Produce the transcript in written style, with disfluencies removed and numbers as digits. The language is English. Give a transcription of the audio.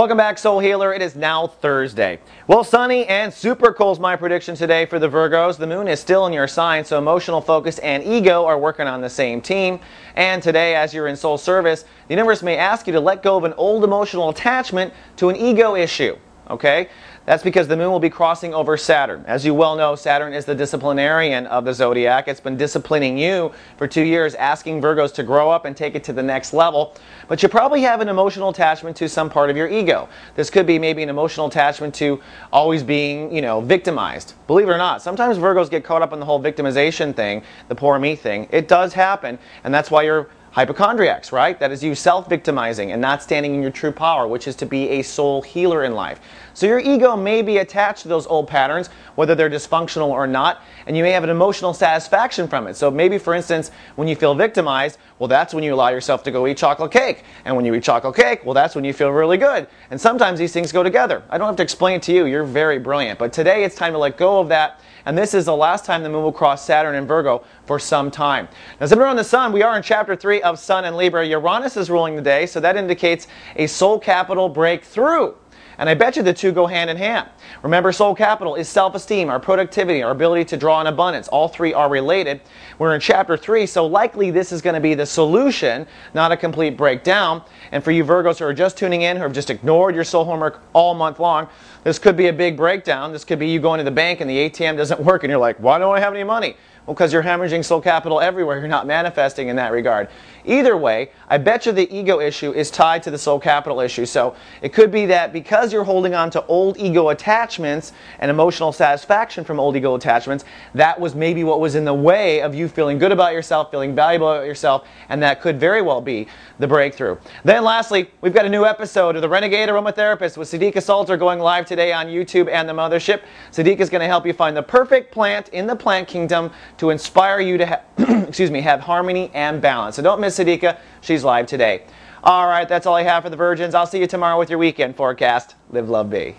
Welcome back, Soul Healer. It is now Thursday. Well, sunny and super cool is my prediction today for the Virgos. The moon is still in your sign, so emotional focus and ego are working on the same team. And today, as you're in soul service, the universe may ask you to let go of an old emotional attachment to an ego issue. Okay? That's because the moon will be crossing over Saturn. As you well know, Saturn is the disciplinarian of the zodiac. It's been disciplining you for 2 years, asking Virgos to grow up and take it to the next level. But you probably have an emotional attachment to some part of your ego. This could be maybe an emotional attachment to always being, victimized. Believe it or not, sometimes Virgos get caught up in the whole victimization thing, the poor me thing. It does happen, and that's why you're hypochondriacs, right? That is you self-victimizing and not standing in your true power, which is to be a soul healer in life. So your ego may be attached to those old patterns, whether they're dysfunctional or not, and you may have an emotional satisfaction from it. So maybe, for instance, when you feel victimized, well, that's when you allow yourself to go eat chocolate cake. And when you eat chocolate cake, well, that's when you feel really good. And sometimes these things go together. I don't have to explain it to you. You're very brilliant. But today it's time to let go of that. And this is the last time the moon will cross Saturn and Virgo for some time. Now, zipping around the sun, we are in chapter 3 of Sun and Libra. Uranus is ruling the day, so that indicates a soul capital breakthrough. And I bet you the two go hand in hand. Remember, soul capital is self-esteem, our productivity, our ability to draw in abundance. All three are related. We're in chapter 3, so likely this is going to be the solution, not a complete breakdown. And for you Virgos who are just tuning in, who have just ignored your soul homework all month long, this could be a big breakdown. This could be you going to the bank and the ATM doesn't work and you're like, why don't I have any money? Well, because you're hemorrhaging soul capital everywhere. You're not manifesting in that regard. Either way, I bet you the ego issue is tied to the soul capital issue. So it could be that because you're holding on to old ego attachments and emotional satisfaction from old ego attachments, that was maybe what was in the way of you feeling good about yourself, feeling valuable about yourself, and that could very well be the breakthrough. Then lastly, we've got a new episode of The Renegade Aromatherapist with Siddiqa Salter going live today on YouTube and the Mothership. Siddiqa is going to help you find the perfect plant in the plant kingdom to inspire you to have harmony and balance. So don't miss Siddiqa. She's live today. All right, that's all I have for the Virgins. I'll see you tomorrow with your weekend forecast. Live, love, be.